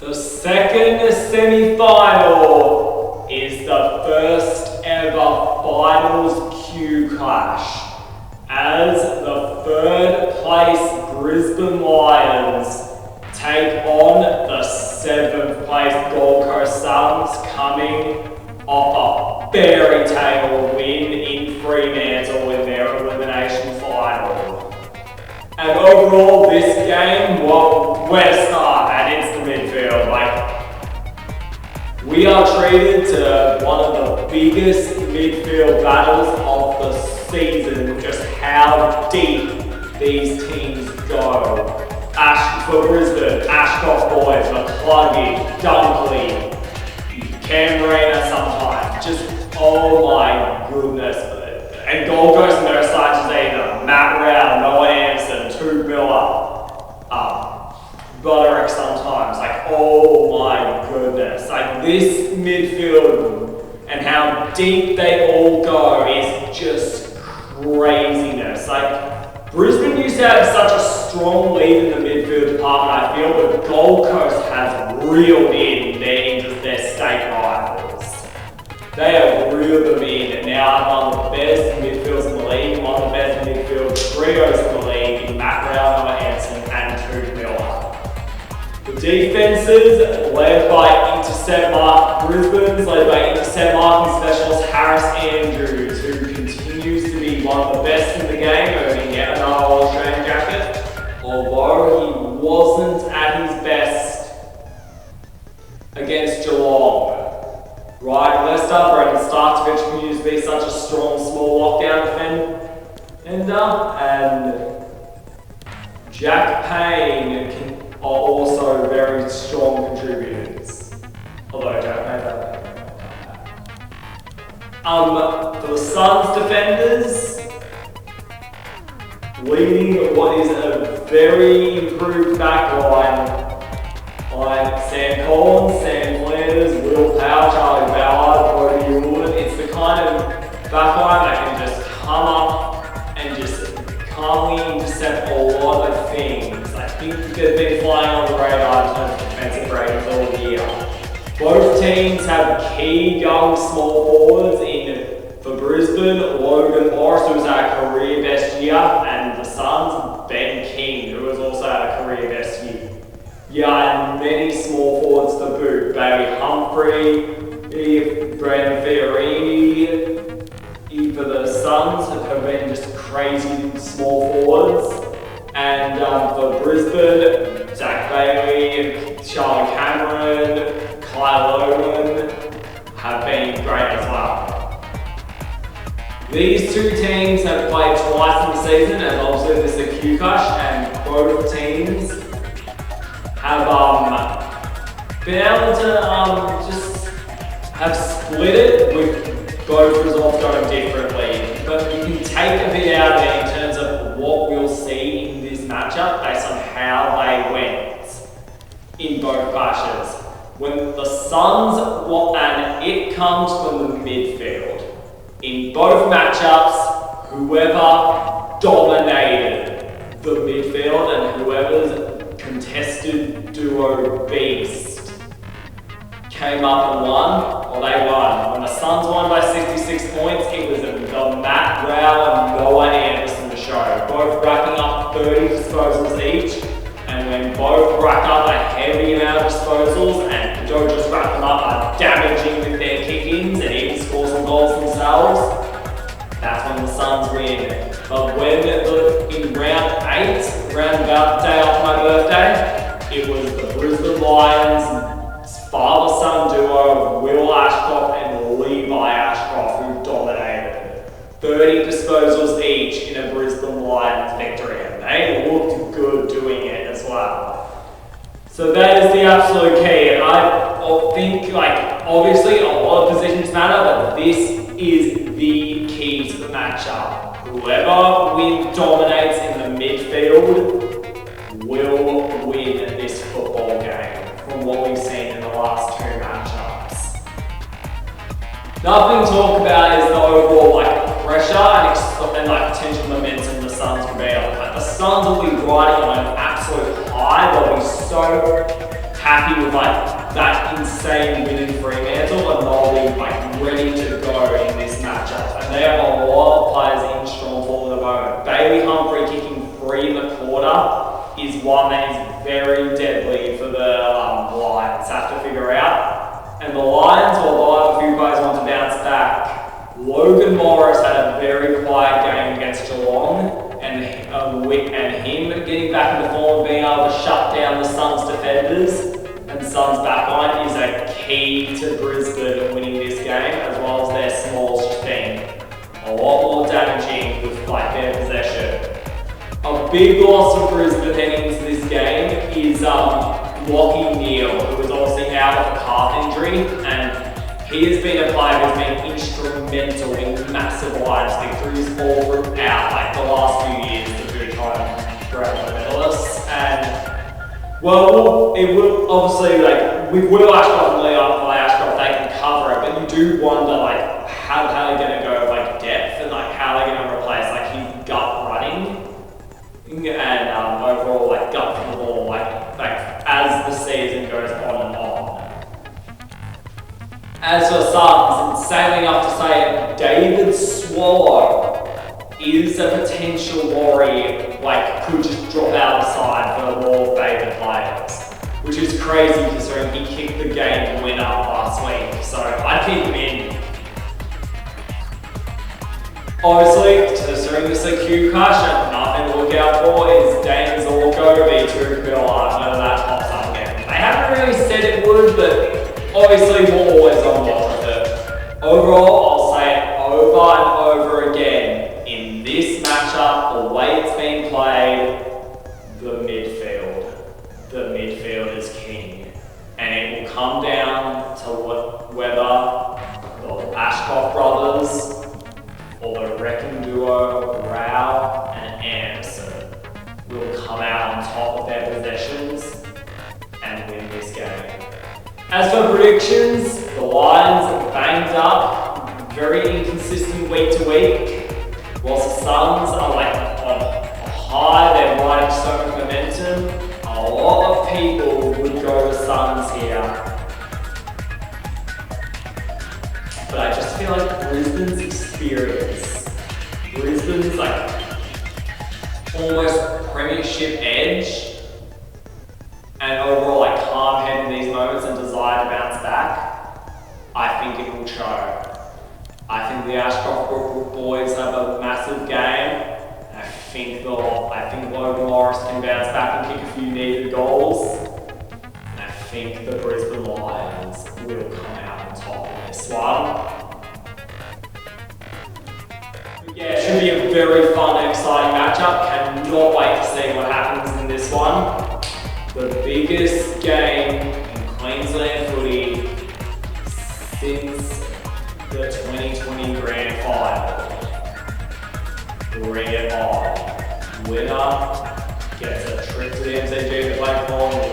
The second semi-final is the first ever finals Q clash, as the third place Brisbane Lions take on the 7th place Gold Coast Suns, coming off a fairy tale win in Fremantle in their elimination final. And overall, this game, well, where to start? And it's the midfield. We are treated to one of the biggest midfield battles of the season, just how deep these teams go. For Brisbane, Ashcroft boys, McCluggage, Dunkley, Cam Marina sometimes. Just, oh my goodness. And Gold Coast and their sides is either Matt Rowell, Noah Anderson, Toot Miller, Butterick sometimes. Oh my goodness. This midfield and how deep they all go is just craziness. Brisbane used to have such a strong lead in the midfield department, I feel, but Gold Coast has reeled in their state rivals. They have reeled them in and now have one of the best midfields in the league, one of the best midfield trios in the league in Matt Rowell, Noah Anderson and Toot Miller. The defences, led by Brisbane's led by intercept marking specialist Harris Andrews, who continues to be one of the best in the game, earning yet another All-Australian jacket, although he wasn't at his best against Geelong. Right, Leicester, Brendan Starkovich continues to be such a strong, small lockdown defender, and Jack Payne are also very strong contributors. Although Jack Payne for the Suns defenders, leading what is a very improved back line, like Sam Collins, Sam Flanders, Will Powell, Charlie Ballard, Brody Wood. It's the kind of back line that can just come up and just calmly intercept a lot of things. I think they've been flying on the radar in terms of defensive ratings all year. Both teams have key young small forwards for Brisbane, Logan Morris, who's had a career best year, and the Suns, Ben King, who has also had a career best year. And many small forwards to boot. Bailey Humphrey, Brandon Fiorini, for the Suns have been just crazy small forwards. And for Brisbane, Zach Bailey, Charlie Cameron, Kyle Owen have been great as well. These two teams have played twice in the season, and obviously this is a Q clash, and both teams have been able to just have split it with both results going differently. But you can take a bit out of it in terms of what we'll see in this matchup based on how they went in both clashes. When the Suns, and it comes from the midfield. In both matchups, whoever dominated the midfield and whoever's contested duo beast came up and won, or they won. When the Suns won by 66 points, it was the Matt Rowell and Noah Anderson show, both racking up 30 disposals each, and when both rack up a heavy amount of disposals and don't just rack them up, are damaging with their kick-ins and even score some goals themselves, that's when the Suns win. But when in round 8, round about the day after my birthday, it was the Brisbane Lions father-son duo Will Ashcroft and Levi Ashcroft who dominated. 30 disposals each in a Brisbane Lions victory, and they looked good doing it as well. So that is the absolute key, and I think, obviously a lot of positions matter, but this is the key to the matchup. Whoever dominates in the midfield will win this football game, from what we've seen in the last 2 matchups. Nothing to talk about is the overall pressure and potential momentum the Suns will be on. The Suns will be riding on an absolute high. They'll be so happy with like that insane win in Fremantle, and they'll be like ready to go in this matchup. And they have a lot of players in strong form at the moment. Bailey Humphrey kicking 3 in the quarter is one that is very deadly for the Lions. Have to figure out. And the Lions, although a few guys want to bounce back, Logan Morris had a very quiet game against Geelong, and him getting back into form and being able to shut down the Suns defenders and Suns back line is a key to Brisbane winning this game, as well as their small team. A lot more damaging with like their possession. A big loss for Brisbane heading into this game is Lachie Neale, who was obviously out of a calf injury, and he has been a player who's been instrumental in massive Lions victories all throughout like the last few years to two-time Brownlow medalists. And well, it would obviously like with Will Ashcroft and Leon Ashcroft, they can cover it, but you do wonder like how they're going to go with like depth and like how they're going to replace like his gut running and overall like gut from the ball like as the season goes on and on. As for Suns, sailing up to say David Swallow is a potential worry, like could just drop out of the side for the more favoured players, which is crazy considering he kicked the game winner last week, so I'd keep him in. Obviously, considering this a Q cushion, nothing to look out for is Dane Zorko v. Drew Miller, whether that pops up again. They haven't really said it would, but obviously we're always on watch with it. Overall, I'll say it over and over again. In this matchup, the way it's being played, the midfield is king. And it will come down to whether the Ashcroft brothers or the wrecking duo of Rao and Anderson will come out on top of their possessions and win this game. As for predictions, the Lions are banged up, very inconsistent week to week, whilst the Suns are like on a high, they're riding so much momentum. A lot of people would go to Suns here. But I just feel like Brisbane's experience, Brisbane's like almost premiership edge, and overall like calm head in these moments and desire to bounce back, I think it will show. I think the Ashcroft boys have a massive game. I think Logan Morris can bounce back and kick a few needed goals. And I think the Brisbane Lions will come out on top of this one. Yeah, it should be a very fun and exciting matchup. Cannot wait to see what happens in this one. The biggest game in Queensland footy since the 2020 Grand Final. Bring it on. Winner gets a trip to the MCG to play Collingwood.